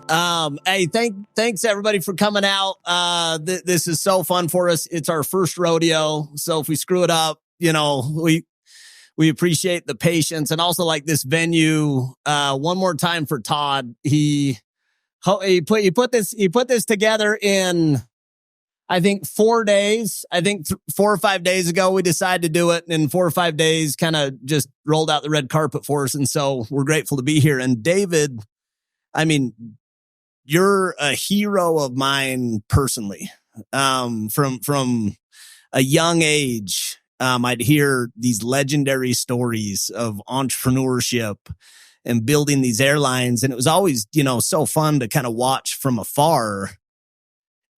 Hey, thanks everybody for coming out. This is so fun for us. It's our first rodeo. So if we screw it up, we appreciate the patience, and also like this venue. One more time for Todd. He put this together in, I think 4 days. I think 4 or 5 days ago, we decided to do it. And in 4 or 5 days, kind of just rolled out the red carpet for us. And so we're grateful to be here. And David, I mean, you're a hero of mine personally. From a young age, I'd hear these legendary stories of entrepreneurship and building these airlines. And it was always, so fun to kind of watch from afar.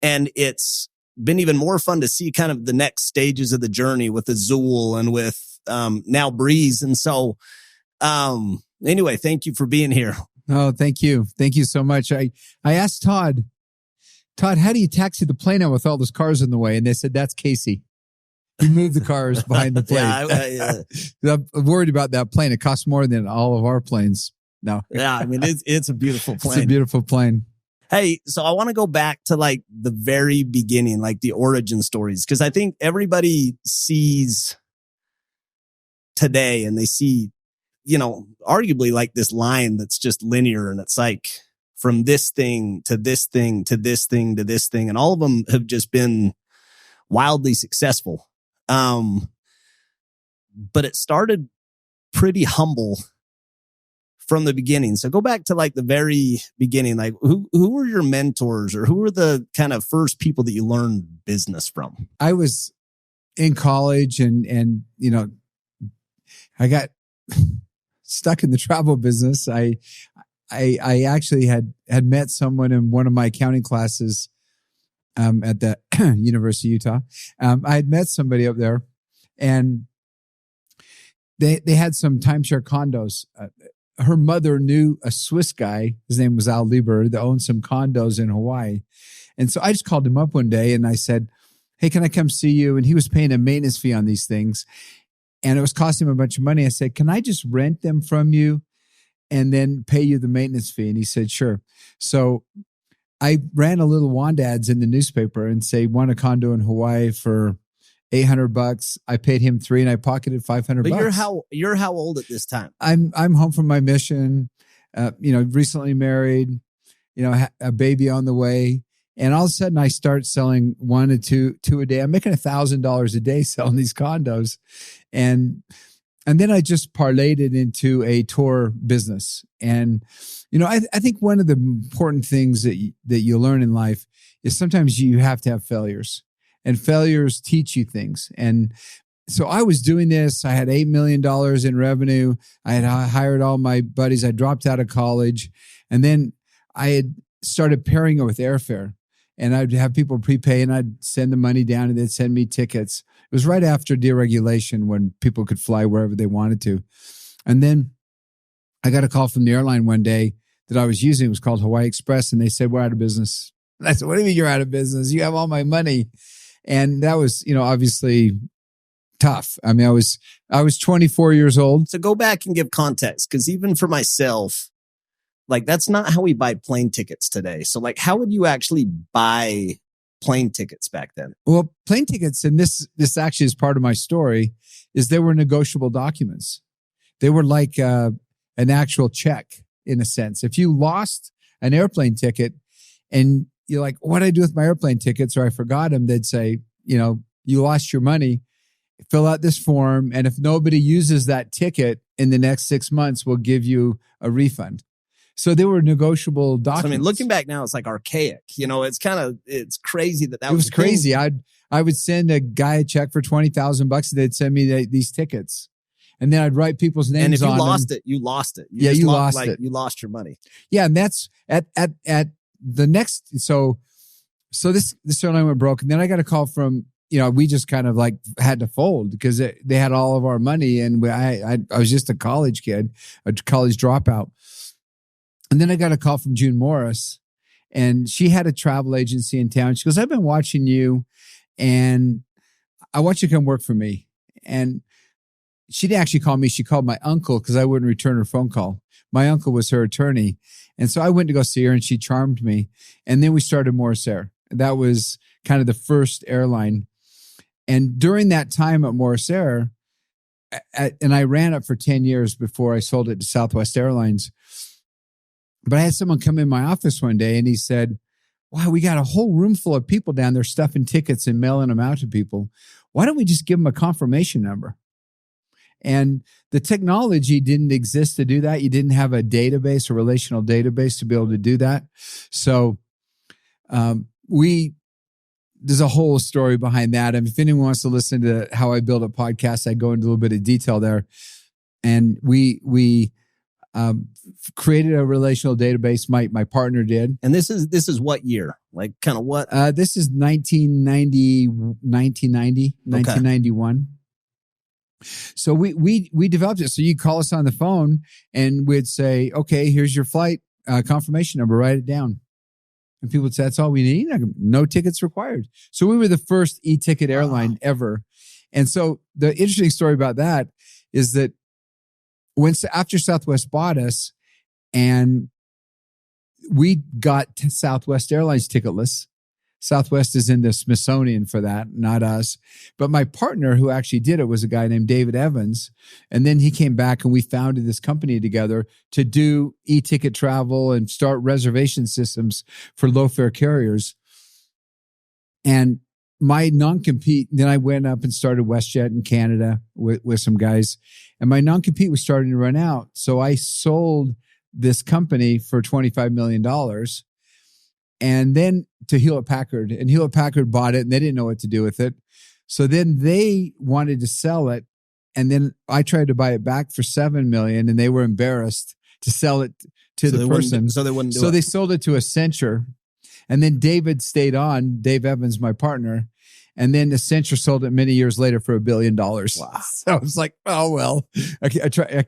And it's been even more fun to see kind of the next stages of the journey with Azul and with now Breeze. And so anyway, thank you for being here. Oh, thank you. Thank you so much. I asked Todd, how do you taxi the plane out with all those cars in the way? And they said, that's Casey. He moved the cars behind the plane. I'm worried about that plane. It costs more than all of our planes. No. Yeah, I mean, it's a beautiful plane. It's a beautiful plane. Hey, so I want to go back to like the very beginning, like the origin stories, because I think everybody sees today and they see, arguably like this line that's just linear, and it's like from this thing to this thing to this thing to this thing. And all of them have just been wildly successful. But it started pretty humble from the beginning. So go back to like the very beginning. Like who were your mentors, or who were the kind of first people that you learned business from? I was in college and I got stuck in the travel business. I actually had met someone in one of my accounting classes at the University of Utah. I had met somebody up there, and they had some timeshare condos. Her mother knew a Swiss guy. His name was Al Lieber, that owned some condos in Hawaii. And so I just called him up one day and I said, hey, can I come see you? And he was paying a maintenance fee on these things, and it was costing him a bunch of money. I said, can I just rent them from you and then pay you the maintenance fee? And he said, sure. So I ran a little wand ads in the newspaper and say, want a condo in Hawaii for $800. I paid him $300 and I pocketed $500. But you're how old at this time? I'm home from my mission, recently married, a baby on the way. And all of a sudden I start selling 1 to 2 a day. I'm making $1,000 a day selling these condos. And then I just parlayed it into a tour business. And, I think one of the important things that you learn in life is sometimes you have to have failures, and failures teach you things. And so I was doing this. I had $8 million in revenue. I had hired all my buddies. I dropped out of college. And then I had started pairing it with airfare. And I'd have people prepay, and I'd send the money down, and they'd send me tickets. It was right after deregulation, when people could fly wherever they wanted to. And then I got a call from the airline one day that I was using. It was called Hawaii Express. And they said, we're out of business. And I said, what do you mean you're out of business? You have all my money. And that was, obviously tough. I mean, I was 24 years old. So go back and give context, because even for myself, like that's not how we buy plane tickets today. So like, how would you actually buy plane tickets back then? Well, plane tickets, and this actually is part of my story, is they were negotiable documents. They were like an actual check in a sense. If you lost an airplane ticket and you're like, what do I do with my airplane tickets? Or I forgot them, they'd say, you lost your money, fill out this form. And if nobody uses that ticket in the next 6 months, we'll give you a refund. So they were negotiable documents. So, I mean, looking back now, it's like archaic. It's crazy that was crazy. I would send a guy a check for $20,000 and they'd send me these tickets. And then I'd write people's names on them. And if you lost it, you lost it. You lost it. You lost your money. Yeah. And that's at the next, so this airline went broke. And then I got a call from, we just kind of like had to fold because they had all of our money. And I was just a college kid, a college dropout. And then I got a call from June Morris, and she had a travel agency in town. She goes, I've been watching you and I want you to come work for me. And she didn't actually call me. She called my uncle because I wouldn't return her phone call. My uncle was her attorney. And so I went to go see her and she charmed me. And then we started Morris Air. That was kind of the first airline. And during that time at Morris Air, and I ran it for 10 years before I sold it to Southwest Airlines. But I had someone come in my office one day and he said, wow, we got a whole room full of people down there stuffing tickets and mailing them out to people. Why don't we just give them a confirmation number? And the technology didn't exist to do that. You didn't have a database, a relational database to be able to do that. So there's a whole story behind that. And if anyone wants to listen to how I build a podcast, I go into a little bit of detail there. And we created a relational database. My partner did. And this is what year? Like kind of what? This is 1991. So we developed it. So you call us on the phone and we'd say, okay, here's your flight confirmation number. Write it down. And people would say, that's all we need? No tickets required. So we were the first e-ticket airline ever. And so the interesting story about that is that after Southwest bought us and we got Southwest Airlines ticketless. Southwest is in the Smithsonian for that, not us. But my partner who actually did it was a guy named David Evans. And then he came back and we founded this company together to do e-ticket travel and start reservation systems for low-fare carriers. And my non-compete, then I went up and started WestJet in Canada with some guys. And my non-compete was starting to run out. So I sold this company for $25 million. And then to Hewlett Packard, and Hewlett Packard bought it and they didn't know what to do with it. So then they wanted to sell it. And then I tried to buy it back for $7 million and they were embarrassed to sell it to the person. So they wouldn't do it. So they sold it to Accenture. And then David stayed on, Dave Evans, my partner. And then Accenture sold it many years later for $1 billion. Wow. So I was like, oh, well, I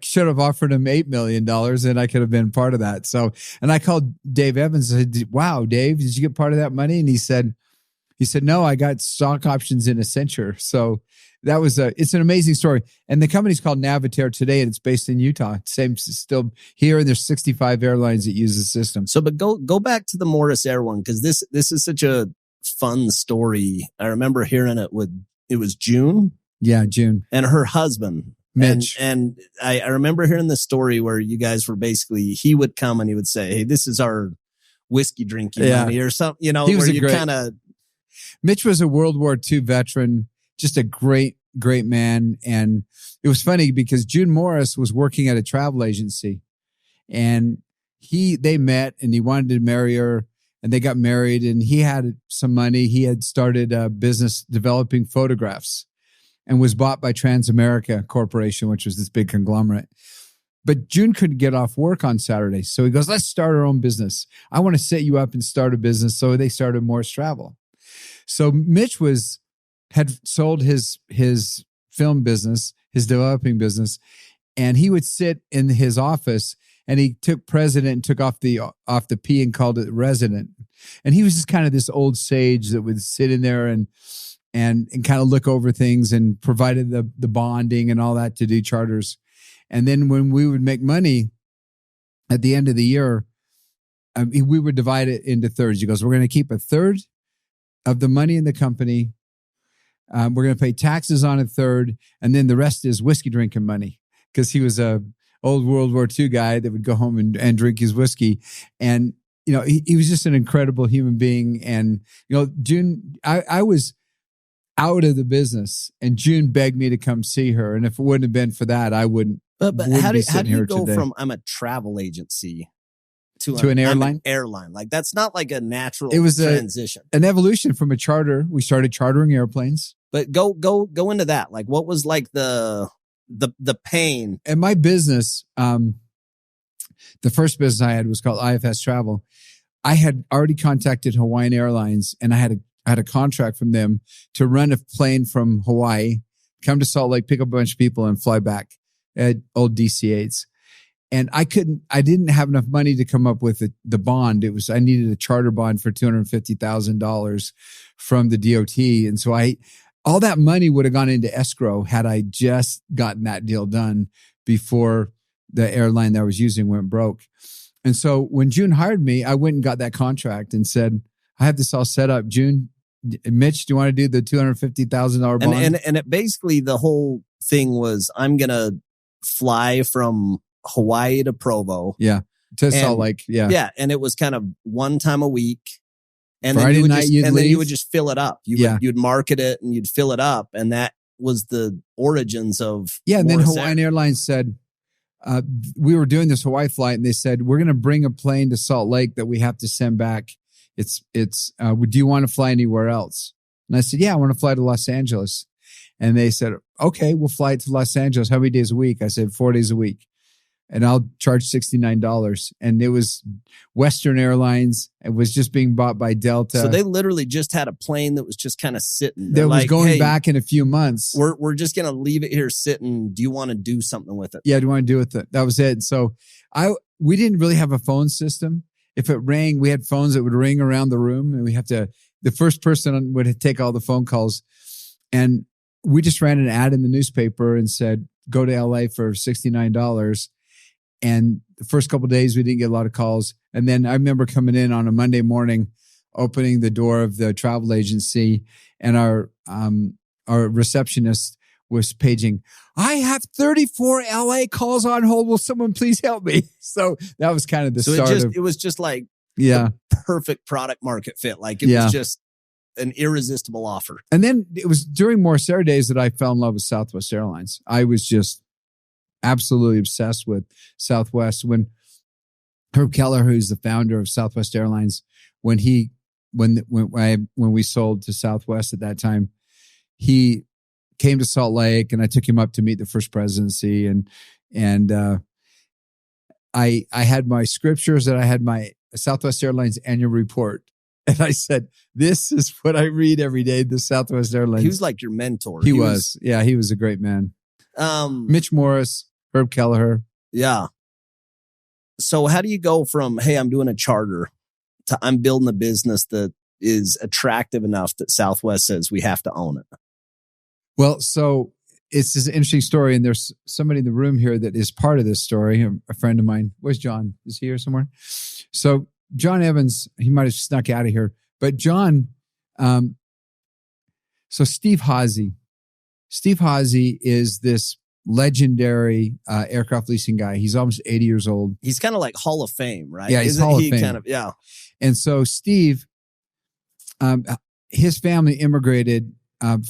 should have offered him $8 million and I could have been part of that. So, and I called Dave Evans and said, wow, Dave, did you get part of that money? And he said, no, I got stock options in Accenture. So that was it's an amazing story. And the company's called Navitaire today and it's based in Utah. Same, still here. And there's 65 airlines that use the system. So, but go back to the Morris Air one, because this is such a fun story. I remember hearing it was June. Yeah, June. And her husband, Mitch. And I remember hearing the story where you guys were basically, he would come and he would say, hey, this is our whiskey drinking money or something, he was Mitch was a World War II veteran, just a great man. And it was funny because June Morris was working at a travel agency and they met and he wanted to marry her. And they got married and he had some money. He had started a business developing photographs and was bought by Transamerica Corporation, which was this big conglomerate. But June couldn't get off work on Saturday. So he goes, let's start our own business. I want to set you up and start a business. So they started Morris Travel. So Mitch had sold his film business, his developing business, and he would sit in his office and he took president and took off the P and called it resident. And he was just kind of this old sage that would sit in there and kind of look over things and provided the bonding and all that to do charters. And then when we would make money at the end of the year, we would divide it into thirds. He goes, we're going to keep a third of the money in the company. We're going to pay taxes on a third. And then the rest is whiskey drinking money because he was a old World War II guy that would go home and drink his whiskey. And, he was just an incredible human being. And, June, I was out of the business and June begged me to come see her. And if it wouldn't have been for that, I wouldn't. But how do you go today from I'm a travel agency to an airline? I'm an airline. Like that's not like a natural transition. An evolution from a charter. We started chartering airplanes. But go into that. Like what was like the pain? And my business, the first business I had was called IFS Travel. I had already contacted Hawaiian Airlines and I had a contract from them to run a plane from Hawaii, come to Salt Lake, pick up a bunch of people and fly back at old DC-8s. And I didn't have enough money to come up with the bond. I needed a charter bond for $250,000 from the DOT. And so I all that money would have gone into escrow had I just gotten that deal done before the airline that I was using went broke. And so when June hired me, I went and got that contract and said, I have this all set up. June, Mitch, do you want to do the $250,000 bond? And it basically, the whole thing was, I'm going to fly from Hawaii to Provo. Yeah. To Salt Lake. Yeah. Yeah. And it was kind of one time a week. And Friday then night then you would just fill it up. You'd market it and you'd fill it up. And that was the origins of. Yeah. And then Hawaiian Airlines said, we were doing this Hawaii flight and they said, we're going to bring a plane to Salt Lake that we have to send back. Do you want to fly anywhere else? And I said, yeah, I want to fly to Los Angeles. And they said, okay, we'll fly to Los Angeles. How many days a week? I said, 4 days a week. And I'll charge $69. And it was Western Airlines. It was just being bought by Delta. So they literally just had a plane that was just kind of sitting. That was going back in a few months. We're just going to leave it here sitting. Do you want to do something with it? Yeah, do you want to do with it? That was it. So we didn't really have a phone system. If it rang, we had phones that would ring around the room and the first person would take all the phone calls. And we just ran an ad in the newspaper and said, go to LA for $69. And the first couple of days, we didn't get a lot of calls. And then I remember coming in on a Monday morning, opening the door of the travel agency, and our receptionist was paging, I have 34 LA calls on hold. Will someone please help me? So that was kind of the start it was just like the perfect product market fit. Like it was just an irresistible offer. And then it was during Morcera days that I fell in love with Southwest Airlines. I was just absolutely obsessed with Southwest. When Herb Keller, who's the founder of Southwest Airlines, when we sold to Southwest at that time, he came to Salt Lake and I took him up to meet the first presidency. And I had my scriptures and I had my Southwest Airlines annual report. And I said, this is what I read every day, the Southwest Airlines. He was like your mentor. He was. Yeah, he was a great man. Mitch Morris, Herb Kelleher. Yeah. So how do you go from, hey, I'm doing a charter, to I'm building a business that is attractive enough that Southwest says we have to own it? Well, so it's this interesting story. And there's somebody in the room here that is part of this story, a friend of mine. Where's John? Is he here somewhere? So John Evans, he might have snuck out of here. But John, so Steve Hazy is this legendary aircraft leasing guy. He's almost 80 years old. He's kind of like Hall of Fame, right? Yeah, he's Hall of Fame. Yeah. And so Steve, his family immigrated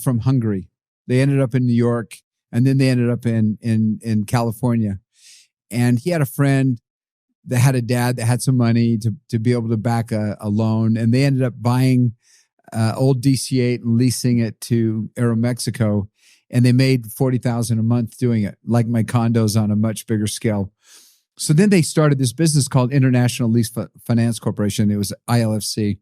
from Hungary. They ended up in New York, and then they ended up in California. And he had a friend that had a dad that had some money to be able to back a loan. And they ended up buying old DC-8 and leasing it to Aeromexico. And they made $40,000 a month doing it, like my condos on a much bigger scale. So then they started this business called International Lease Finance Corporation. It was ILFC.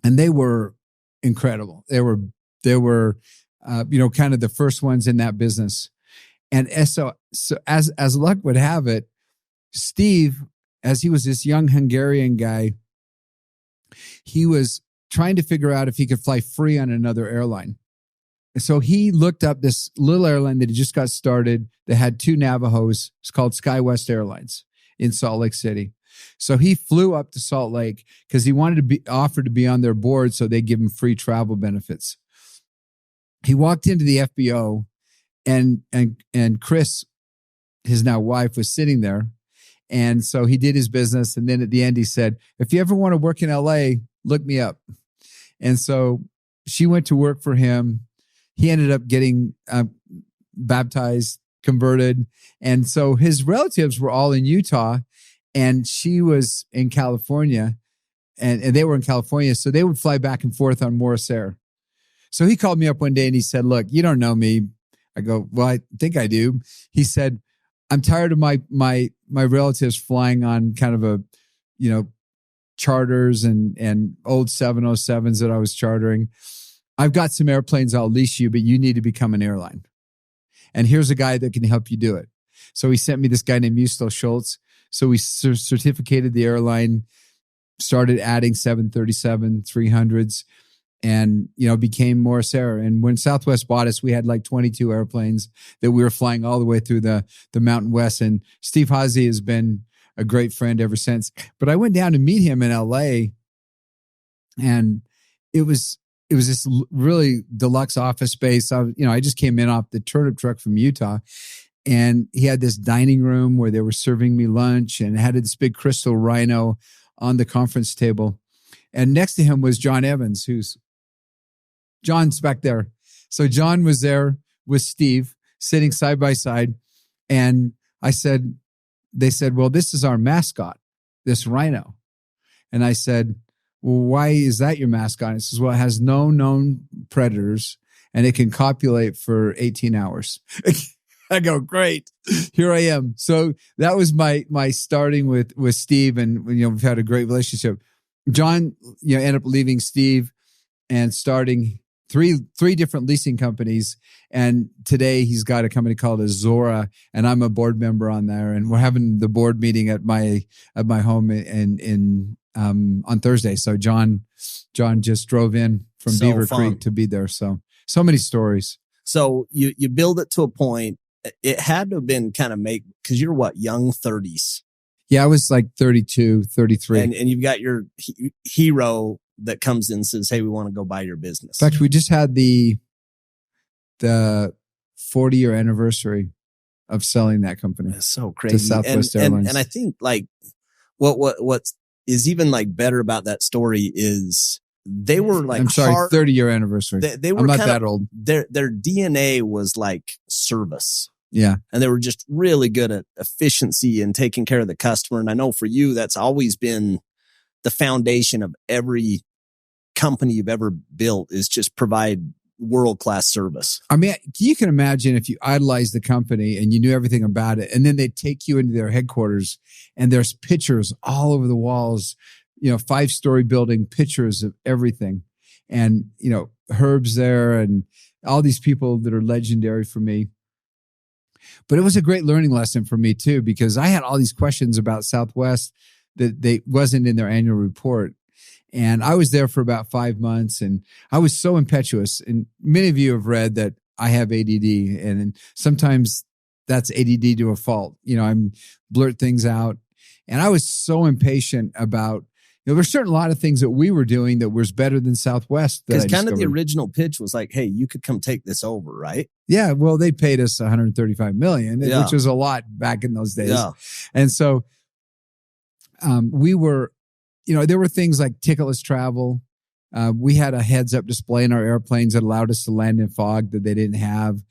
And they were incredible. They were kind of the first ones in that business. And so as luck would have it, Steve, as he was this young Hungarian guy, he was trying to figure out if he could fly free on another airline. And so he looked up this little airline that had just got started that had 2 Navajos. It's called SkyWest Airlines in Salt Lake City. So he flew up to Salt Lake because he wanted to be offered to be on their board so they give him free travel benefits. He walked into the FBO and Chris, his now wife, was sitting there. And so he did his business. And then at the end, he said, if you ever want to work in LA, look me up. And so she went to work for him. He ended up getting baptized, converted. And so his relatives were all in Utah and she was in California and they were in California. So they would fly back and forth on Morris Air. So he called me up one day and he said, look, you don't know me. I go, well, I think I do. He said, I'm tired of my relatives flying on kind of a, charters and old 707s that I was chartering. I've got some airplanes I'll lease you, but you need to become an airline. And here's a guy that can help you do it. So he sent me this guy named Musto Schultz. So we certificated the airline, started adding 737, 300s. and, became Morris Air. And when Southwest bought us, we had like 22 airplanes that we were flying all the way through the Mountain West. And Steve Hazy has been a great friend ever since. But I went down to meet him in LA, and it was this really deluxe office space. I just came in off the turnip truck from Utah, and he had this dining room where they were serving me lunch, and had this big crystal rhino on the conference table. And next to him was John Evans, John's back there. So John was there with Steve sitting side by side. And they said, well, this is our mascot, this rhino. And I said, well, why is that your mascot? And he says, well, it has no known predators and it can copulate for 18 hours. I go, great. Here I am. So that was my starting with Steve. And, we've had a great relationship. John, ended up leaving Steve and starting three different leasing companies. And today he's got a company called Azura, and I'm a board member on there. And we're having the board meeting at my home on Thursday. So John just drove in from Beaver Creek to be there. So many stories. So you build it to a point. It had to have been kind of because you're young 30s. Yeah, I was like 32, 33. And you've got your hero that comes in and says, hey, we want to go buy your business. In fact, we just had the 40-year anniversary of selling that company. That's so crazy. To Southwest Airlines. And I think what is even better about that story is they were 30-year anniversary. They were I'm not that old. Their DNA was service. Yeah. And they were just really good at efficiency and taking care of the customer. And I know for you, that's always been the foundation of every company you've ever built, is just provide world-class service. I mean, you can imagine if you idolized the company and you knew everything about it, and then they take you into their headquarters and there's pictures all over the walls, 5-story building, pictures of everything. And, Herb's there and all these people that are legendary for me. But it was a great learning lesson for me too, because I had all these questions about Southwest that they wasn't in their annual report. And I was there for about 5 months, and I was so impetuous. And many of you have read that I have ADD, and sometimes that's ADD to a fault. I'm blurt things out. And I was so impatient about, there's certain lot of things that we were doing that was better than Southwest. Because kind of the original pitch was hey, you could come take this over, right? Yeah. Well, they paid us $135 million, which was a lot back in those days. Yeah. And so we were, there were things like ticketless travel. We had a heads-up display in our airplanes that allowed us to land in fog that they didn't have.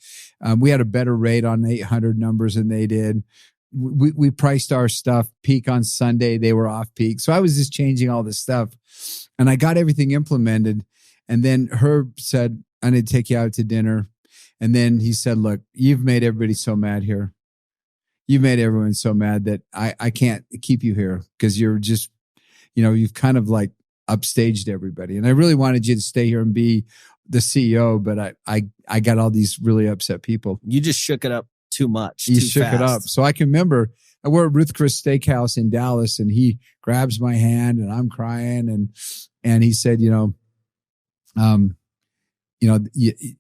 We had a better rate on 800 numbers than they did. We priced our stuff peak on Sunday. They were off peak. So I was just changing all this stuff, and I got everything implemented. And then Herb said, I need to take you out to dinner. And then he said, look, you've made everybody so mad here. You've made everyone so mad that I can't keep you here because you're just, you've kind of upstaged everybody. And I really wanted you to stay here and be the CEO, but I got all these really upset people. You just shook it up too much. You shook it up. So I can remember I were at Ruth Chris Steakhouse in Dallas, and he grabs my hand and I'm crying. And he said, you're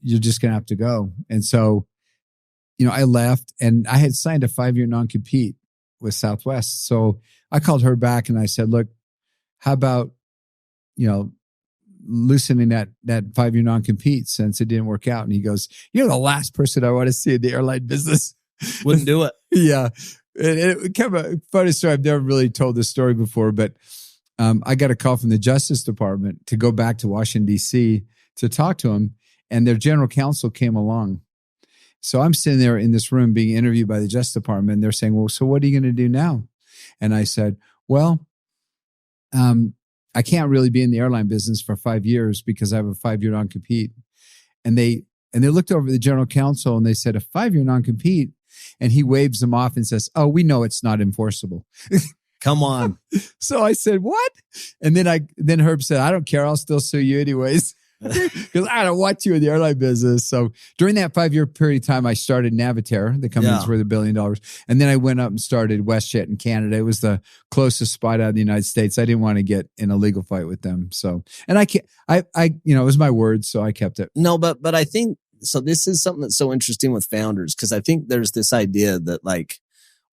just going to have to go. And so, I left, and I had signed a 5-year non-compete with Southwest. So I called her back and I said, look, how about, loosening that 5-year non-compete since it didn't work out? And he goes, you're the last person I want to see in the airline business. Wouldn't do it. Yeah. It kind of a funny story. I've never really told this story before, but I got a call from the Justice Department to go back to Washington, D.C. to talk to him, and their general counsel came along. So I'm sitting there in this room being interviewed by the Justice Department, and they're saying, well, so what are you going to do now? And I said, well, I can't really be in the airline business for 5 years because I have a 5-year non-compete. And they looked over the general counsel and they said, a 5-year non-compete? And he waves them off and says, oh, we know it's not enforceable. Come on. So I said, what? And then Herb said, I don't care. I'll still sue you anyways. because I don't want to in the airline business. So during that 5-year period of time, I started Navitaire, the company's worth $1 billion. And then I went up and started WestJet in Canada. It was the closest spot out of the United States. I didn't want to get in a legal fight with them. So, and it was my word, so I kept it. No, but I think, so this is something that's so interesting with founders, because I think there's this idea that like,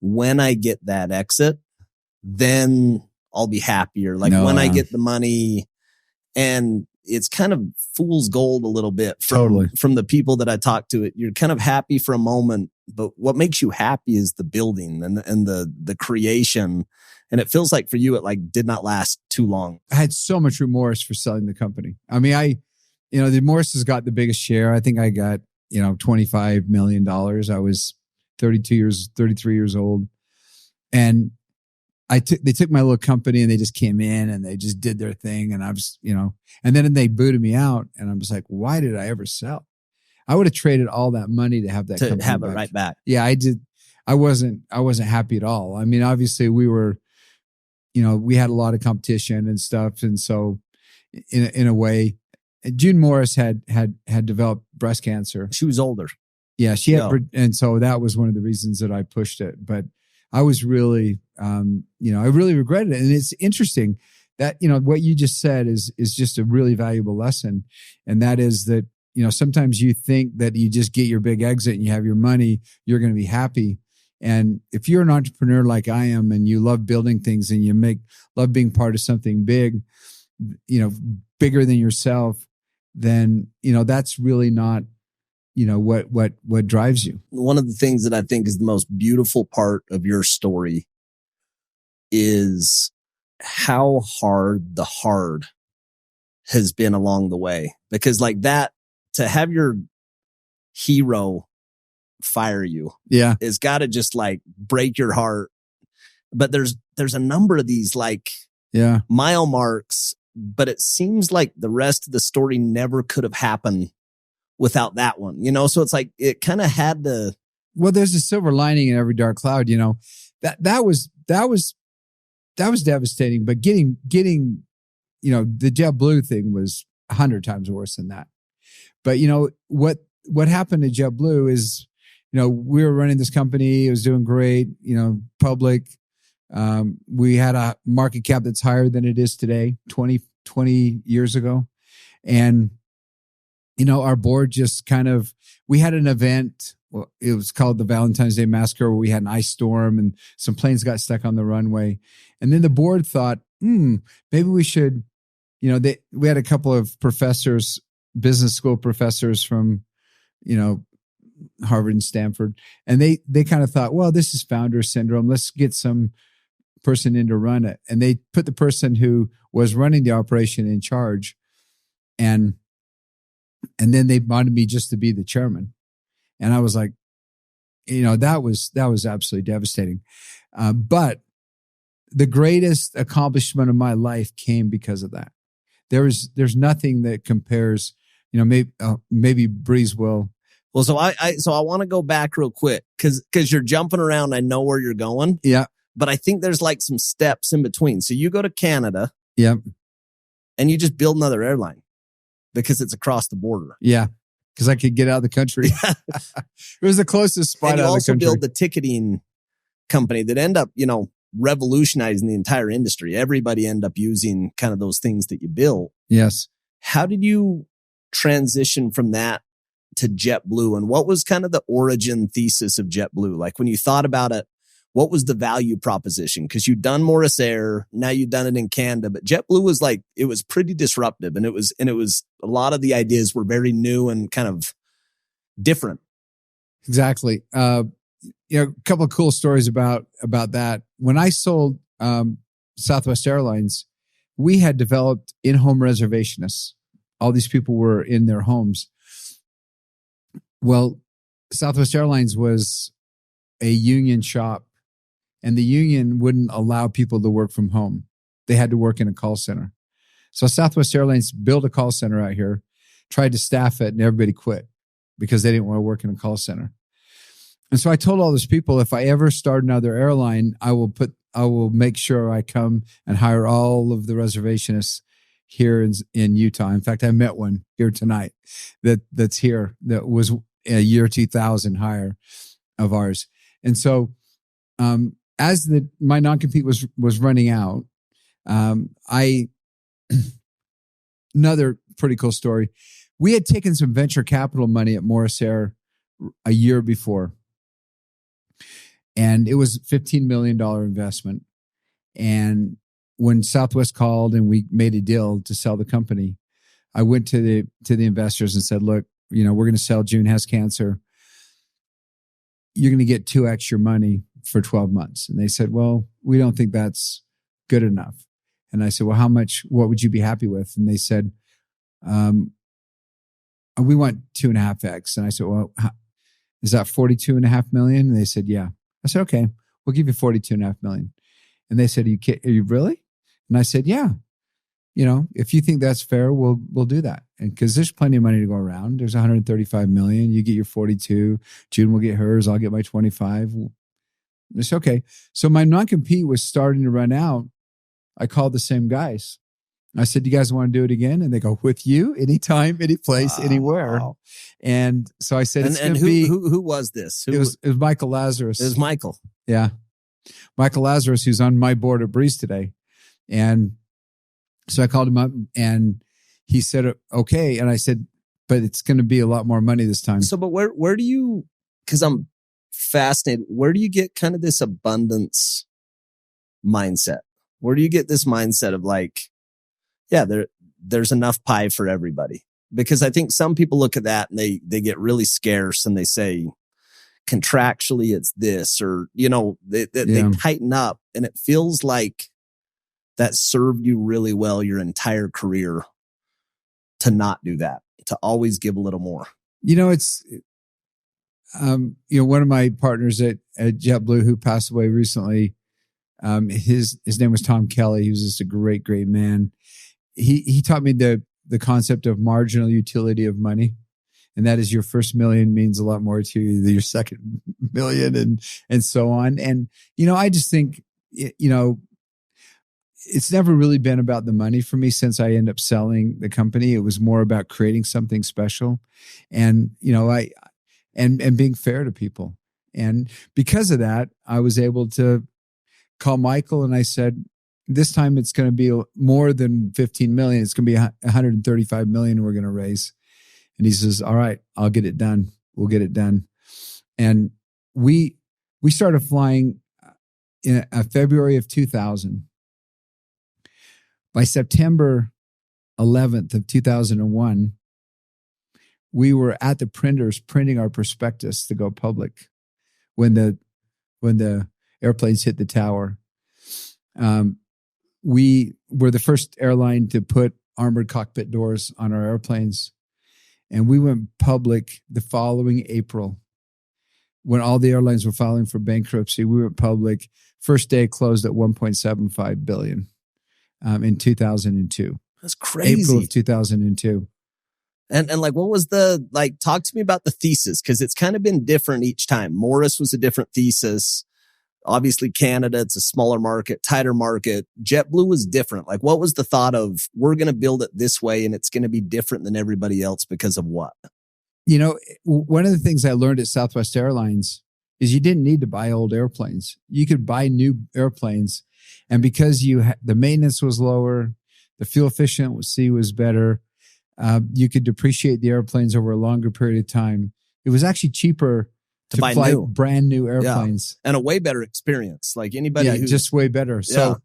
when I get that exit, then I'll be happier. Like when I get the money, and it's kind of fool's gold a little bit from the people that I talk to. You're kind of happy for a moment, but what makes you happy is the building and the creation. And it feels like for you, it like did not last too long. I had so much remorse for selling the company. I mean, the Morris has got the biggest share. I think I got, $25 million. I was 33 years old. And they took my little company and they just came in and they just did their thing. And I was, and then they booted me out. And I was like, why did I ever sell? I would have traded all that money to have that company have back. It right back. Yeah, I did. I wasn't happy at all. I mean, obviously we were, we had a lot of competition and stuff. And so in a way, June Morris had developed breast cancer. She was older. Yeah, she had, and so that was one of the reasons that I pushed it. But I was really, I really regretted it. And it's interesting that, what you just said is just a really valuable lesson. And that is that, sometimes you think that you just get your big exit and you have your money, you're going to be happy. And if you're an entrepreneur like I am, and you love building things and you love being part of something big, bigger than yourself, then, that's really not, what drives you. One of the things that I think is the most beautiful part of your story is how hard the hard has been along the way. Because like that, to have your hero fire you, it's got to just like break your heart. But there's a number of these like mile marks, but it seems like the rest of the story never could have happened without that one, so it's like it kind of had to. Well, there's a silver lining in every dark cloud, that was devastating. But getting the JetBlue thing was 100 times worse than that. But what happened to JetBlue is, we were running this company, it was doing great, public. We had a market cap that's higher than it is today, 20 years ago, and our board just we had an event. Well, it was called the Valentine's Day Massacre, where we had an ice storm and some planes got stuck on the runway. And then the board thought, maybe we should, we had a couple of professors, business school professors from, Harvard and Stanford. And they kind of thought, well, this is founder syndrome. Let's get some person in to run it. And they put the person who was running the operation in charge. And then they wanted me just to be the chairman. And I was like, that was absolutely devastating. But the greatest accomplishment of my life came because of that. There's nothing that compares, maybe Breeze will. Well, so I want to go back real quick because you're jumping around. I know where you're going. Yeah. But I think there's like some steps in between. So you go to Canada. Yep. And you just build another airline. Because it's across the border. Yeah. Because I could get out of the country. It was the closest spot out of the country. And you also build the ticketing company that end up, revolutionizing the entire industry. Everybody end up using kind of those things that you built. Yes. How did you transition from that to JetBlue? And what was kind of the origin thesis of JetBlue? Like when you thought about it, what was the value proposition? Because you'd done Morris Air, now you've done it in Canada, but JetBlue was like, it was pretty disruptive, and it was a lot of the ideas were very new and kind of different. Exactly. A couple of cool stories about that. When I sold Southwest Airlines, we had developed in-home reservationists. All these people were in their homes. Well, Southwest Airlines was a union shop. And the union wouldn't allow people to work from home. They had to work in a call center. So Southwest Airlines built a call center out here, tried to staff it, and everybody quit because they didn't want to work in a call center. And so I told all those people, if I ever start another airline, I will make sure I come and hire all of the reservationists here in Utah. In fact, I met one here tonight that's here that was a year 2000 hire of ours. And so, as my non-compete was running out, another pretty cool story. We had taken some venture capital money at Morris Air a year before, and it was a $15 million investment. And when Southwest called and we made a deal to sell the company, I went to the investors and said, look, we're going to sell. June has cancer. You're going to get 2x your money for 12 months. And they said, well, we don't think that's good enough. And I said, well, what would you be happy with? And they said, we want 2.5x. And I said, well, is that 42.5 million? And they said, yeah. I said, okay, we'll give you 42.5 million. And they said, are you really? And I said, yeah. If you think that's fair, we'll do that. And because there's plenty of money to go around. There's 135 million. You get your 42. June will get hers. I'll get my 25. It's okay. So my non-compete was starting to run out. I called the same guys. I said, do you guys want to do it again? And they go, with you, anytime, any place, anywhere. Wow. And so I said, who was this? It was Michael Lazarus. It was Michael. Yeah. Michael Lazarus, who's on my board at Breeze today. And so I called him up and he said, okay. And I said, but it's going to be a lot more money this time. So, but where do you, because I'm fascinated, where do you get kind of this abundance mindset? Where do you get this mindset of like, yeah, there's enough pie for everybody? Because I think some people look at that and they get really scarce and they say, contractually it's this, or, they tighten up, and it feels like that served you really well your entire career to not do that, to always give a little more. It's, one of my partners at JetBlue who passed away recently, his name was Tom Kelly. He was just a great, great man. He taught me the concept of marginal utility of money. And that is your first million means a lot more to you than your second million and so on. And, I just think, it's never really been about the money for me since I ended up selling the company. It was more about creating something special and, and being fair to people. And because of that, I was able to call Michael and I said, this time it's going to be more than 15 million. It's going to be 135 million we're going to raise. And he says, all right, I'll get it done. We'll get it done. And we started flying in February of 2000. By September 11th of 2001, we were at the printers printing our prospectus to go public when the airplanes hit the tower. We were the first airline to put armored cockpit doors on our airplanes. And we went public the following April when all the airlines were filing for bankruptcy. We went public. First day closed at 1.75 billion in 2002. That's crazy. April of 2002. And like, what was talk to me about the thesis? Because it's kind of been different each time. Morris was a different thesis. Obviously, Canada, it's a smaller market, tighter market. JetBlue was different. Like, what was the thought of, we're going to build it this way and it's going to be different than everybody else because of what? One of the things I learned at Southwest Airlines is you didn't need to buy old airplanes. You could buy new airplanes. And because the maintenance was lower, the fuel efficiency was better, you could depreciate the airplanes over a longer period of time. It was actually cheaper to fly brand new airplanes. Yeah. And a way better experience. Like anybody who's just way better. So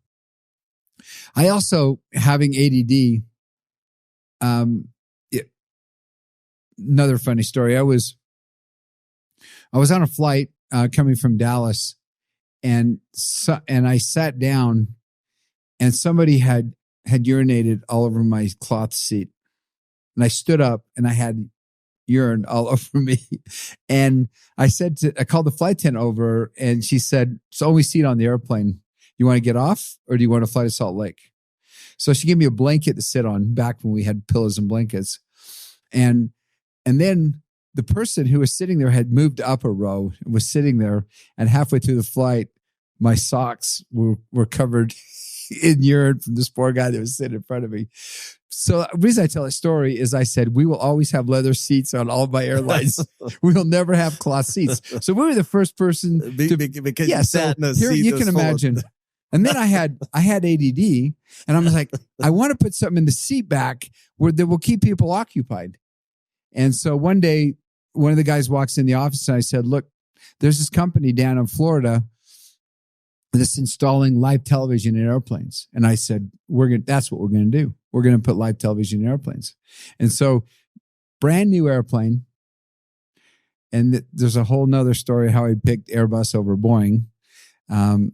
I also, having ADD, another funny story. I was on a flight coming from Dallas, and I sat down, and somebody had urinated all over my cloth seat. And I stood up and I had urine all over me. And I called the flight attendant over, and she said, it's the only seat on the airplane. You want to get off, or do you want to fly to Salt Lake? So she gave me a blanket to sit on back when we had pillows and blankets. And then the person who was sitting there had moved up a row and was sitting there. And halfway through the flight, my socks were covered in urine from this poor guy that was sitting in front of me. So the reason I tell a story is I said, we will always have leather seats on all of my airlines. We will never have cloth seats. So we were the first person because you sat in a here seat you can imagine. And then I had ADD, and I was like, I want to put something in the seat back that will keep people occupied. And so one day, one of the guys walks in the office and I said, look, there's this company down in Florida that's installing live television in airplanes. And I said, that's what we're going to do. We're going to put live television in airplanes. And so brand new airplane. And there's a whole nother story how I picked Airbus over Boeing. And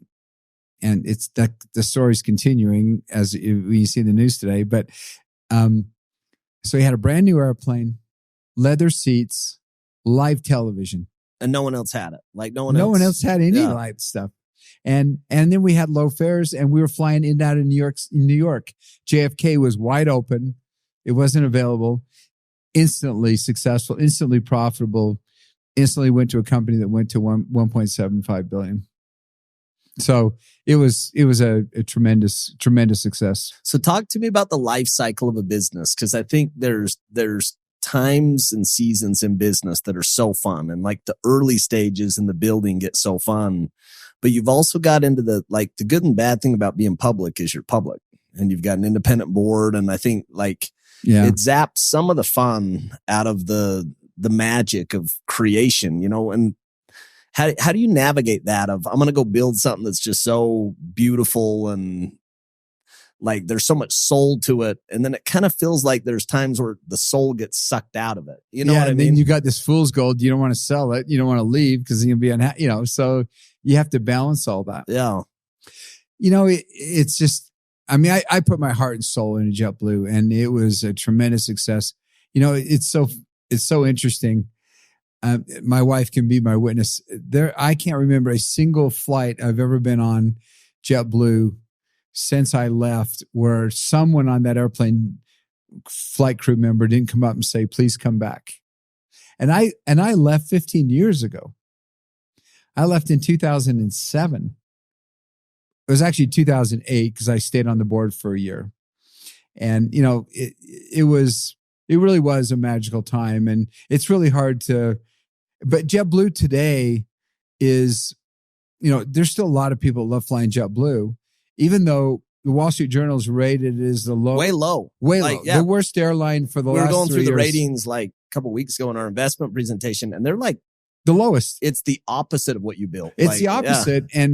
it's that the story's continuing as you see in the news today. But so he had a brand new airplane, leather seats, live television. And no one else had it. Like no one else had any live stuff. And then we had low fares, and we were flying in and out of New York. JFK was wide open. It wasn't available. Instantly successful, instantly profitable, instantly went to a company that went to 1.75 billion. So it was a tremendous success. So talk to me about the life cycle of a business, because I think there's times and seasons in business that are so fun, and like the early stages in the building get so fun. But you've also got into the good and bad thing about being public is you're public, and you've got an independent board. And I think it zaps some of the fun out of the magic of creation, and how do you navigate that of, I'm going to go build something that's just so beautiful and like there's so much soul to it. And then it kind of feels like there's times where the soul gets sucked out of it. You know what I mean? Then you got this fool's gold. You don't want to sell it. You don't want to leave because you'll be unhappy, so you have to balance all that. Yeah. It's just, I put my heart and soul into JetBlue, and it was a tremendous success. It's so interesting. My wife can be my witness. I can't remember a single flight I've ever been on JetBlue since I left where someone on that airplane, flight crew member, didn't come up and say, please come back. And I left 15 years ago. I left in 2007. It was actually 2008 because I stayed on the board for a year. And, it really was a magical time. And it's really hard but JetBlue today is, there's still a lot of people that love flying JetBlue, even though the Wall Street Journal is rated as way low, the worst airline for the last 3 years. We were going through the ratings like a couple of weeks ago in our investment presentation, and they're like the lowest. It's the opposite of what you built. It's the opposite. Yeah.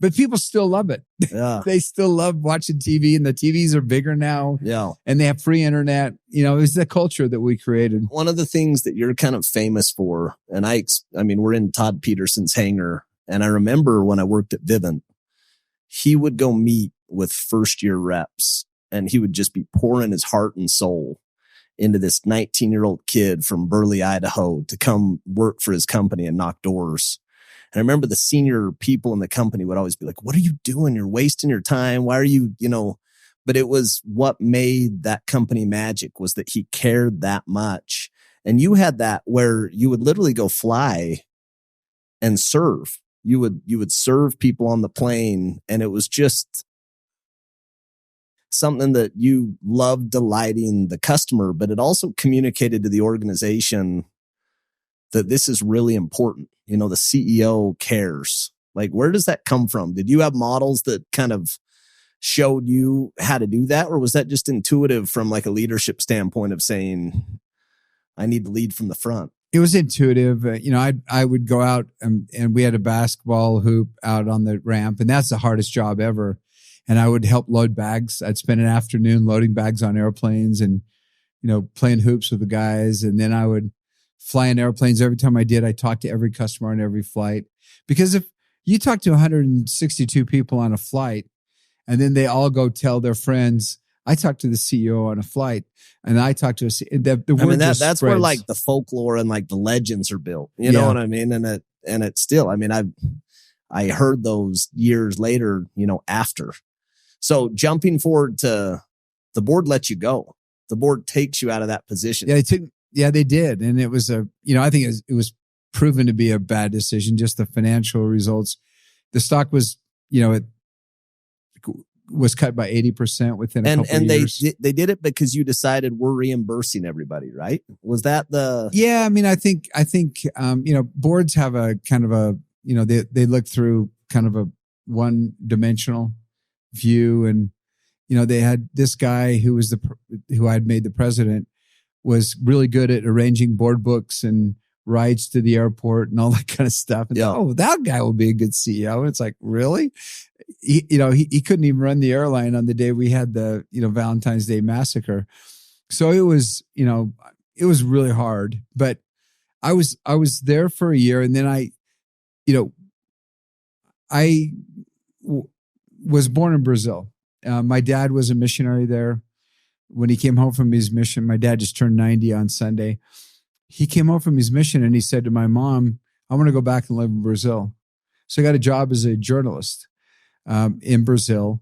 But people still love it. Yeah. They still love watching TV, and the TVs are bigger now. Yeah. And they have free internet. It's the culture that we created. One of the things that you're kind of famous for, and we're in Todd Peterson's hangar, and I remember when I worked at Vivint, he would go meet with first year reps, and he would just be pouring his heart and soul into this 19-year-old kid from Burley, Idaho to come work for his company and knock doors. And I remember the senior people in the company would always be like, what are you doing? You're wasting your time. Why are you, but it was what made that company magic was that he cared that much. And you had that where you would literally go fly and serve. You would serve people on the plane. And it was just something that you loved delighting the customer, but it also communicated to the organization that this is really important. The CEO cares. Like, where does that come from? Did you have models that kind of showed you how to do that? Or was that just intuitive from like a leadership standpoint of saying, I need to lead from the front? It was intuitive. I would go out and we had a basketball hoop out on the ramp, and that's the hardest job ever. And I would help load bags. I'd spend an afternoon loading bags on airplanes and, playing hoops with the guys. And then I would fly in airplanes. Every time I did, I talked to every customer on every flight. Because if you talk to 162 people on a flight, and then they all go tell their friends, I talked to the CEO on a flight, and I talked to the word just that's spreads. where like the folklore and like the legends are built. You know what I mean? And it's still, I heard those years later, after. So jumping forward to the board lets you go. The board takes you out of that position. Yeah, they did. And it was I think it was proven to be a bad decision, just the financial results. The stock was, was cut by 80% within a couple of years. They did it because you decided we're reimbursing everybody, right? Was that the? Yeah, I mean, I think boards have a kind of a, they look through kind of a one-dimensional view, and they had this guy who I had made the president, was really good at arranging board books and rides to the airport and all that kind of stuff. And that guy will be a good CEO. And it's like, really? He couldn't even run the airline on the day we had the, Valentine's Day massacre. So it was really hard, but I was there for a year, and then I was born in Brazil. My dad was a missionary there. When he came home from his mission, my dad just turned 90 on Sunday. He came home from his mission and he said to my mom, I want to go back and live in Brazil. So I got a job as a journalist in Brazil,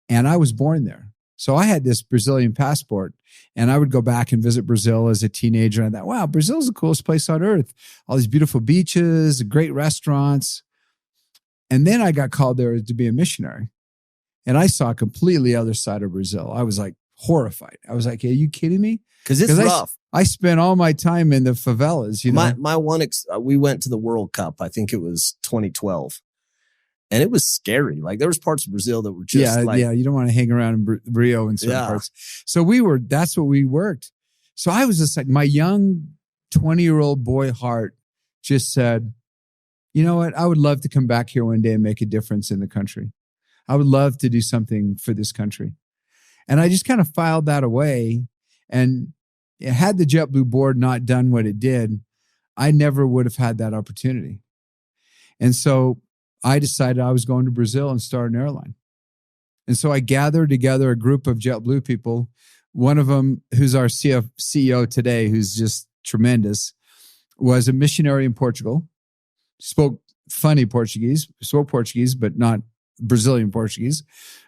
and I was born there. So I had this Brazilian passport, and I would go back and visit Brazil as a teenager. And I thought, wow, Brazil's the coolest place on earth. All these beautiful beaches, great restaurants. And then I got called there to be a missionary. And I saw a completely other side of Brazil. I was like horrified. I was like, are you kidding me? Because it's rough. I spent all my time in the favelas. We went to the World Cup. I think it was 2012. And it was scary. Like, there was parts of Brazil that were just you don't want to hang around in Rio in certain parts. So that's what we worked. So I was just like, my young 20-year-old boy heart just said, you know what? I would love to come back here one day and make a difference in the country. I would love to do something for this country. And I just kind of filed that away. And had the JetBlue board not done what it did, I never would have had that opportunity. And so I decided I was going to Brazil and start an airline. And so I gathered together a group of JetBlue people. One of them, who's our CEO today, who's just tremendous, was a missionary in Portugal, spoke funny Portuguese, spoke Portuguese, but not Brazilian Portuguese.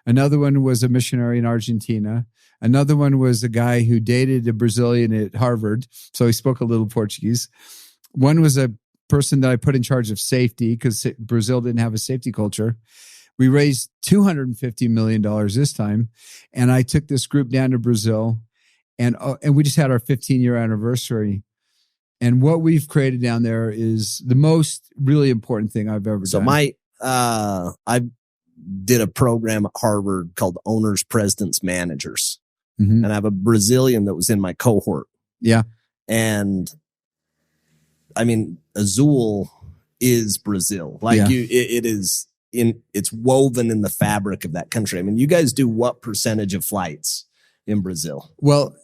Another one was a missionary in Argentina. Another one was a guy who dated a Brazilian at Harvard, so he spoke a little Portuguese. One was a person that I put in charge of safety because Brazil didn't have a safety culture. We raised $250 million this time, and I took this group down to Brazil, and we just had our 15-year anniversary. And what we've created down there is the most really important thing I've ever done. So I did a program at Harvard called Owners, Presidents, Managers. Mm-hmm. And I have a Brazilian that was in my cohort. Yeah. And I mean, Azul is Brazil. It's woven in the fabric of that country. I mean, you guys do what percentage of flights in Brazil? Well,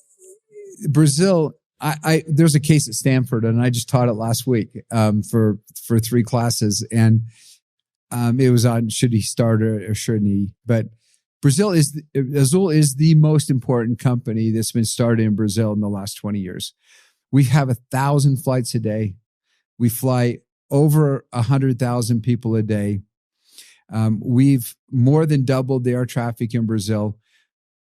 Brazil, there's a case at Stanford, and I just taught it last week for 3 classes, and it was on should he start or shouldn't he? But Azul is the most important company that's been started in Brazil in the last 20 years. We have 1,000 flights a day. We fly over 100,000 people a day. We've more than doubled the air traffic in Brazil,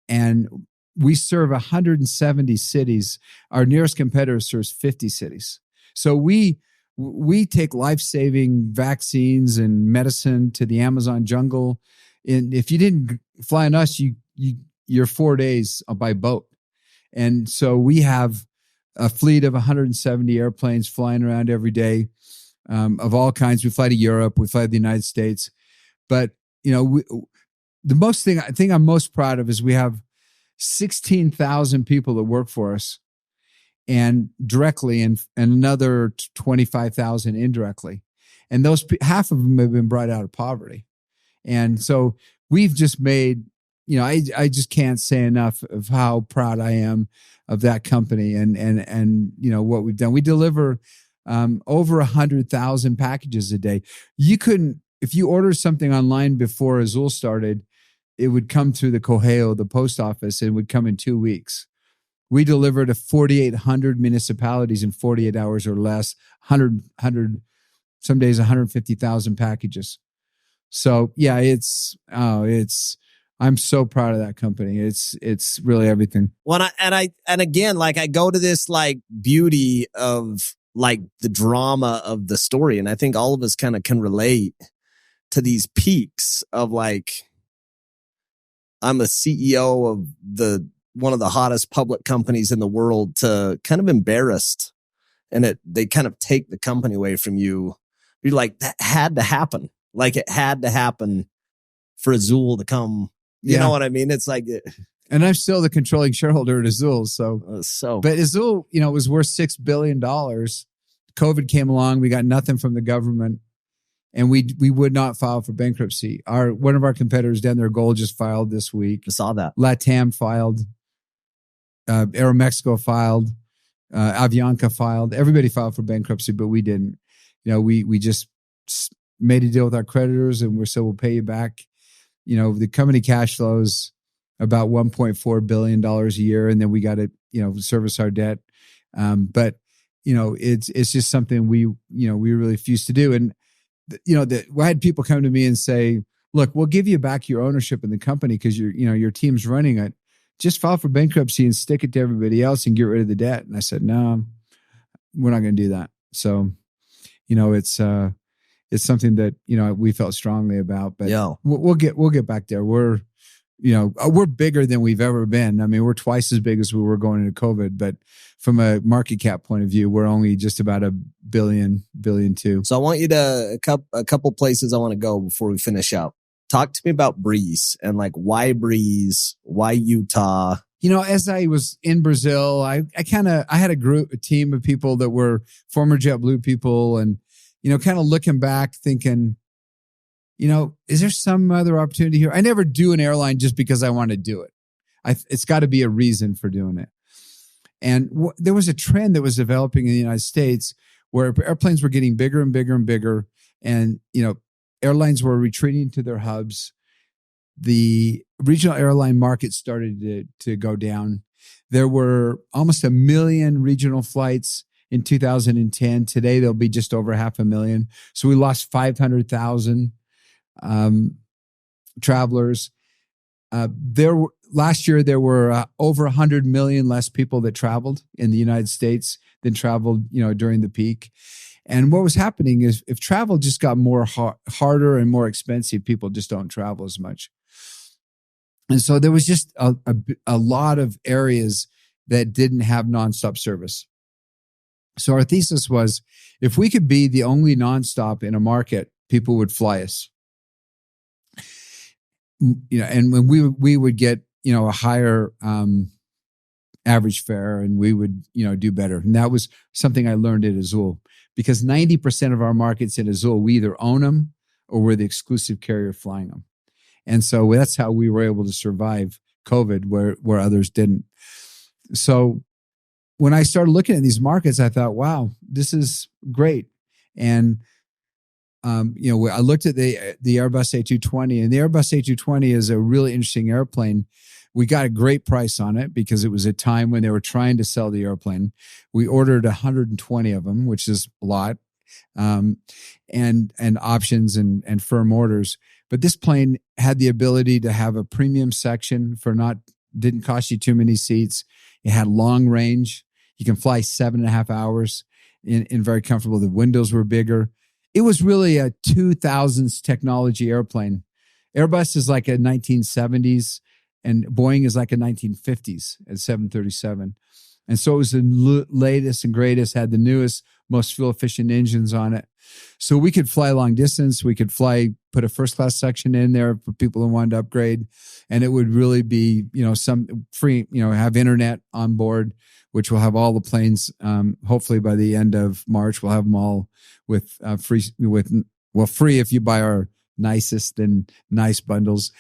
and we serve 170 cities. Our nearest competitor serves 50 cities. So we take life-saving vaccines and medicine to the Amazon jungle. And if you didn't fly on us, you're 4 days by boat. And so we have a fleet of 170 airplanes flying around every day of all kinds. We fly to Europe. We fly to the United States. But, the thing I'm most proud of is we have 16,000 people that work for us, and directly, and another 25,000 indirectly. And those half of them have been brought out of poverty. And so we've just made, I just can't say enough of how proud I am of that company and what we've done. We deliver over 100,000 packages a day. You couldn't, if you order something online before Azul started, it would come through the Correio, the post office, and it would come in 2 weeks. We deliver to 4,800 municipalities in 48 hours or less, 100 some days 150,000 packages. So yeah, I'm so proud of that company. It's really everything. Well, and again, like I go to this like beauty of like the drama of the story, and I think all of us kind of can relate to these peaks of like, I'm a CEO of one of the hottest public companies in the world to kind of embarrassed, and they kind of take the company away from you. You're like, that had to happen. Like it had to happen for Azul to come. You know what I mean? It's like, and I'm still the controlling shareholder at Azul. But Azul, was worth $6 billion. COVID came along. We got nothing from the government, and we would not file for bankruptcy. One of our competitors down there, Gold, just filed this week. I saw that. LATAM filed. Aeromexico filed. Avianca filed. Everybody filed for bankruptcy, but we didn't. We just made a deal with our creditors, and we'll pay you back. The company cash flows about $1.4 billion a year, and then we got to service our debt. But it's just something we really refuse to do. And I had people come to me and say, "Look, we'll give you back your ownership in the company because your team's running it. Just file for bankruptcy and stick it to everybody else and get rid of the debt." And I said, "No, we're not going to do that." So, it's something that we felt strongly about. But we'll get back there. We're bigger than we've ever been. I mean, we're twice as big as we were going into COVID, but from a market cap point of view, we're only just about $1 billion too. So I want you to a couple places I want to go before we finish up. Talk to me about Breeze and like why Breeze, why Utah. As I was in Brazil, I had a team of people that were former JetBlue people, and kind of looking back, thinking, is there some other opportunity here? I never do an airline just because I want to do it. It's got to be a reason for doing it. And there was a trend that was developing in the United States where airplanes were getting bigger and bigger and bigger. And, airlines were retreating to their hubs. The regional airline market started to go down. There were almost 1 million regional flights in 2010. Today, there'll be just over 500,000. So we lost 500,000 travelers. Last year, there were over 100 million less people that traveled in the United States than traveled, during the peak. And what was happening is if travel just got more harder and more expensive, people just don't travel as much. And so there was just a lot of areas that didn't have nonstop service. So our thesis was, if we could be the only nonstop in a market, people would fly us. And when we would get, a higher average fare, and we would, do better. And that was something I learned at Azul, because 90% of our markets in Azul, we either own them or we're the exclusive carrier flying them. And so that's how we were able to survive COVID where others didn't. So when I started looking at these markets, I thought, wow, this is great. And, I looked at the Airbus A220, and the Airbus A220 is a really interesting airplane. We got a great price on it because it was a time when they were trying to sell the airplane. We ordered 120 of them, which is a lot, and options and firm orders. But this plane had the ability to have a premium section didn't cost you too many seats. It had long range. You can fly 7.5 hours in very comfortable. The windows were bigger. It was really a 2000s technology airplane. Airbus is like a 1970s, and Boeing is like a 1950s at 737. And so it was the latest and greatest, had the newest, most fuel-efficient engines on it. So we could fly long distance. We could put a first-class section in there for people who wanted to upgrade. And it would really be, some free, have internet on board, which will have all the planes. Hopefully by the end of March, we'll have them all with free if you buy our nicest and nice bundles.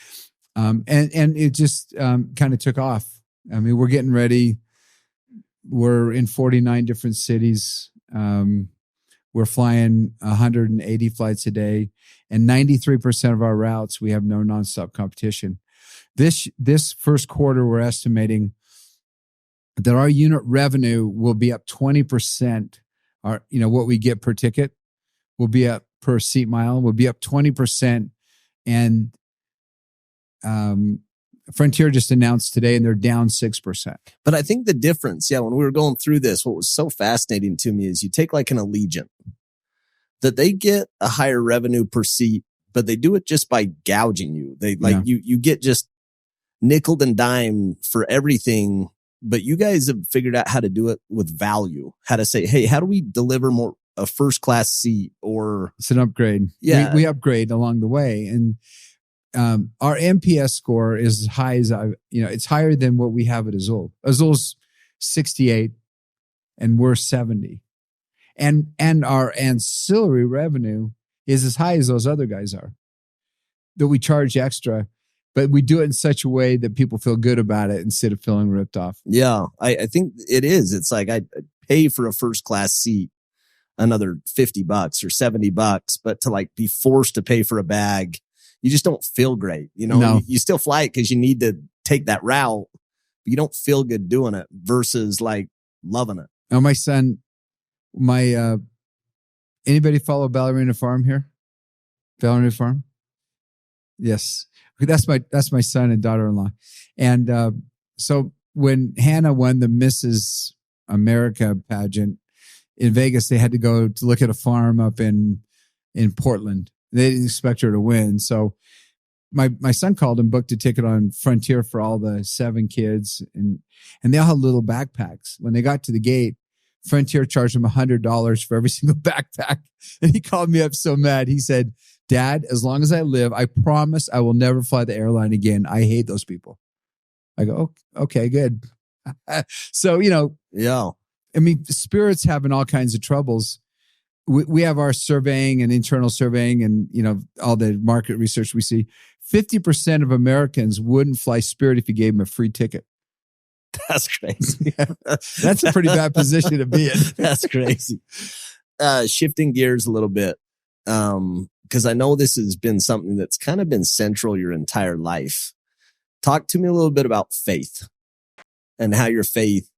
And it just kind of took off. I mean, we're getting ready. We're in 49 different cities. We're flying 180 flights a day, and 93% of our routes, we have no nonstop competition. This first quarter, we're estimating that our unit revenue will be up 20%. What we get per ticket will be up per seat mile, will be up 20%. And Frontier just announced today, and they're down 6%. But I think the difference, when we were going through this, what was so fascinating to me is you take like an Allegiant, that they get a higher revenue per seat, but they do it just by gouging you. They you get just nickel and dime for everything, but you guys have figured out how to do it with value, how to say, hey, how do we deliver more a first class seat? Or it's an upgrade. Yeah. We upgrade along the way. And our NPS score is as high as it's higher than what we have at Azul. Azul's 68 and we're 70. And our ancillary revenue is as high as those other guys are, that we charge extra, but we do it in such a way that people feel good about it instead of feeling ripped off. Yeah, I think it is. It's like I pay for a first class seat another $50 or $70, but to like be forced to pay for a bag, you just don't feel great. No. You still fly it because you need to take that route, but you don't feel good doing it versus like loving it. Oh, my son, anybody follow Ballerina Farm here? Ballerina Farm? Yes. That's my son and daughter-in-law. And so when Hannah won the Mrs. America pageant in Vegas, they had to go to look at a farm up in Portland. They didn't expect her to win. So my son called and booked a ticket on Frontier for all the 7 kids. And they all had little backpacks. When they got to the gate, Frontier charged him $100 for every single backpack. And he called me up so mad. He said, Dad, as long as I live, I promise I will never fly the airline again. I hate those people. I go, okay, good. So, yeah. I mean, Spirit's having all kinds of troubles. We have our surveying and internal surveying and, all the market research we see. 50% of Americans wouldn't fly Spirit if you gave them a free ticket. That's crazy. That's a pretty bad position to be in. That's crazy. Shifting gears a little bit. Because I know this has been something that's kind of been central your entire life. Talk to me a little bit about faith and how your faith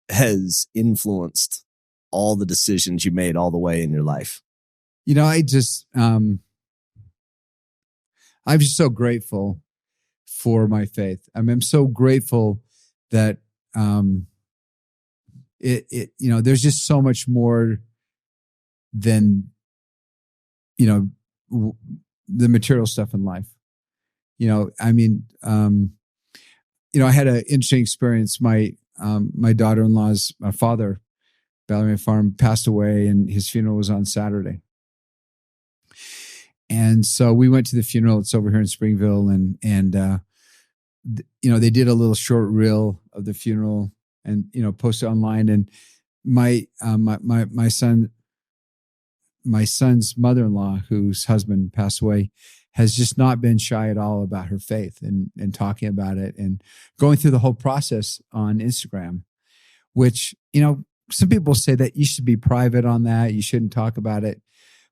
has influenced all the decisions you made all the way in your life. I just, I'm just so grateful for my faith. I mean, I'm so grateful that, there's just so much more than, the material stuff in life. I had an interesting experience. My daughter-in-law's father, Ballerina Farm, passed away, and his funeral was on Saturday. And so we went to the funeral. It's over here in Springville, and they did a little short reel of the funeral and posted online. And my son's mother-in-law, whose husband passed away, has just not been shy at all about her faith and talking about it and going through the whole process on Instagram, which, some people say that you should be private on that. You shouldn't talk about it.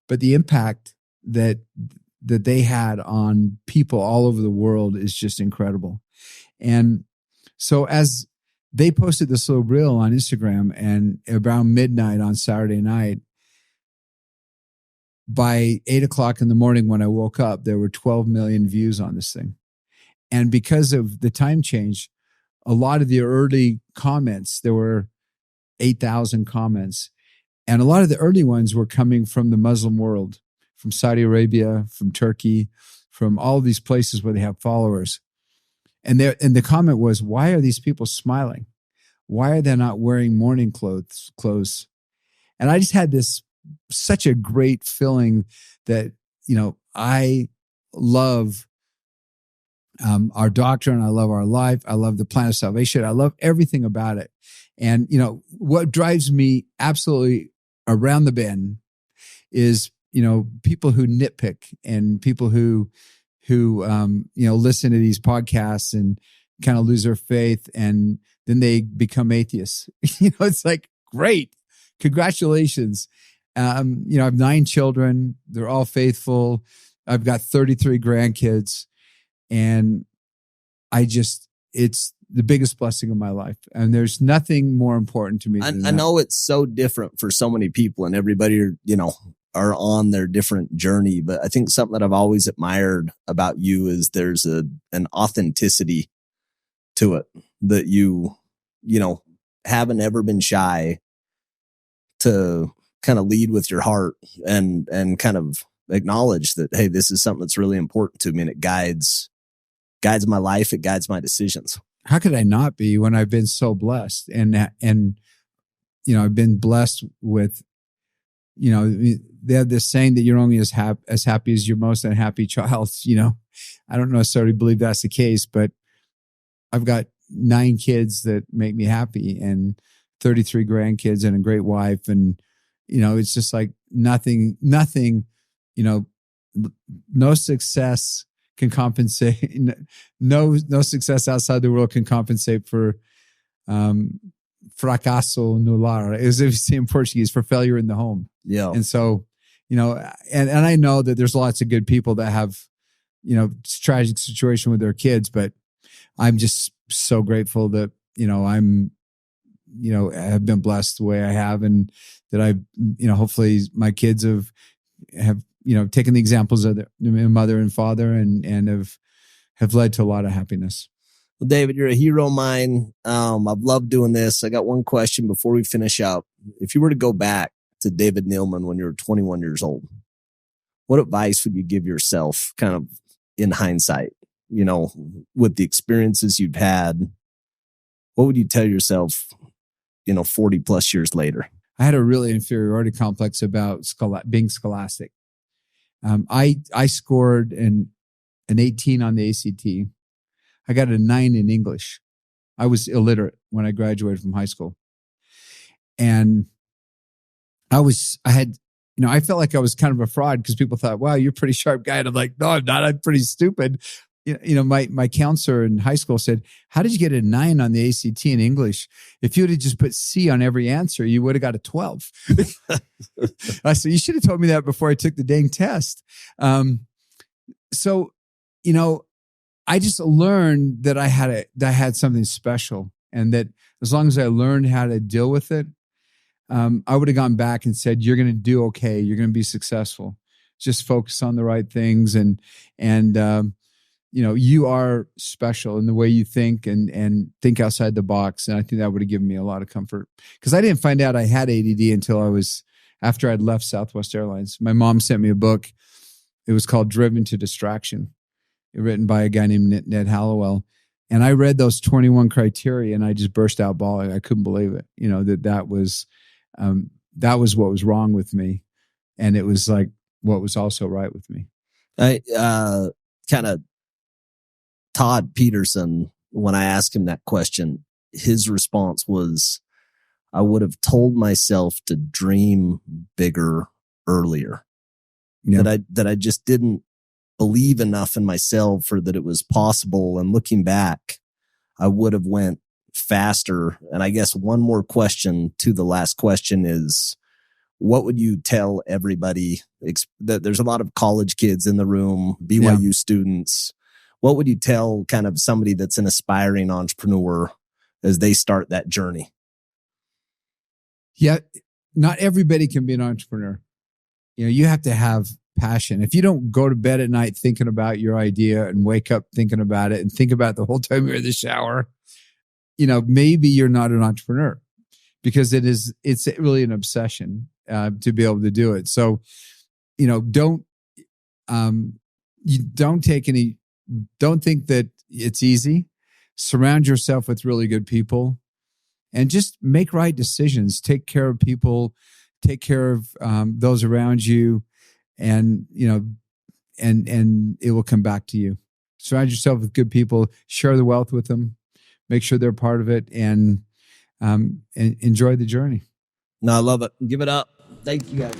But the impact that they had on people all over the world is just incredible. And so as they posted this little reel on Instagram, and around midnight on Saturday night, by 8:00 in the morning when I woke up, there were 12 million views on this thing. And because of the time change, a lot of the early comments, there were 8,000 comments. And a lot of the early ones were coming from the Muslim world, from Saudi Arabia, from Turkey, from all of these places where they have followers. And the comment was, why are these people smiling? Why are they not wearing mourning clothes? And I just had such a great feeling that, I love our doctrine. I love our life. I love the plan of salvation. I love everything about it. And, what drives me absolutely around the bend is, people who nitpick and people who listen to these podcasts and kind of lose their faith and then they become atheists. It's like, great. Congratulations. I have 9 children. They're all faithful. I've got 33 grandkids, and it's the biggest blessing of my life. And there's nothing more important to me than that. I know it's so different for so many people, and everybody are on their different journey. But I think something that I've always admired about you is there's an authenticity to it that you haven't ever been shy to kind of lead with your heart and kind of acknowledge that, hey, this is something that's really important to me, and it guides guides my life. It guides my decisions. How could I not be when I've been so blessed? And I've been blessed with, they have this saying that you're only as happy as your most unhappy child. I don't necessarily believe that's the case, but I've got 9 kids that make me happy and 33 grandkids and a great wife. And, it's just like nothing, no success can compensate. No success outside the world can compensate for, fracasso no lar, as if you say in Portuguese, for failure in the home. Yeah. And so, and I know that there's lots of good people that have, tragic situation with their kids, but I'm just so grateful that, I'm, have been blessed the way I have, and that I've, hopefully my kids have, taken the examples of their mother and father and have led to a lot of happiness. Well, David, you're a hero of mine. I've loved doing this. I got one question before we finish up. If you were to go back to David Neeleman when you were 21 years old, what advice would you give yourself kind of in hindsight, with the experiences you've had? What would you tell yourself, 40 plus years later? I had a really inferiority complex about being scholastic. I scored an 18 on the ACT. I got a 9 in English. I was illiterate when I graduated from high school. And I felt like I was kind of a fraud because people thought, wow, you're a pretty sharp guy. And I'm like, no, I'm not. I'm pretty stupid. My counselor in high school said, how did you get a 9 on the ACT in English? If you would have just put C on every answer, you would have got a 12. I said, you should have told me that before I took the dang test. I just learned that I had something special, and that as long as I learned how to deal with it, I would have gone back and said, you're going to do okay. You're going to be successful. Just focus on the right things. And you are special in the way you think and think outside the box. And I think that would have given me a lot of comfort, because I didn't find out I had ADD until after I'd left Southwest Airlines. My mom sent me a book. It was called Driven to Distraction, written by a guy named Ned Hallowell. And I read those 21 criteria and I just burst out bawling. I couldn't believe it. That was what was wrong with me. And it was like what was also right with me. Todd Peterson, when I asked him that question, his response was, I would have told myself to dream bigger earlier. Yeah. That I just didn't believe enough in myself, or that it was possible. And looking back, I would have went faster. And I guess one more question to the last question is, what would you tell everybody? That there's a lot of college kids in the room, BYU students. What would you tell kind of somebody that's an aspiring entrepreneur as they start that journey? Yeah, not everybody can be an entrepreneur. You have to have passion. If you don't go to bed at night thinking about your idea and wake up thinking about it and think about it the whole time you're in the shower, maybe you're not an entrepreneur, because it's really an obsession to be able to do it. So, don't think that it's easy. Surround yourself with really good people and just make right decisions. Take care of people, take care of those around you, and it will come back to you. Surround yourself with good people, share the wealth with them, make sure they're part of it, and enjoy the journey. No, I love it. Give it up. Thank you, guys.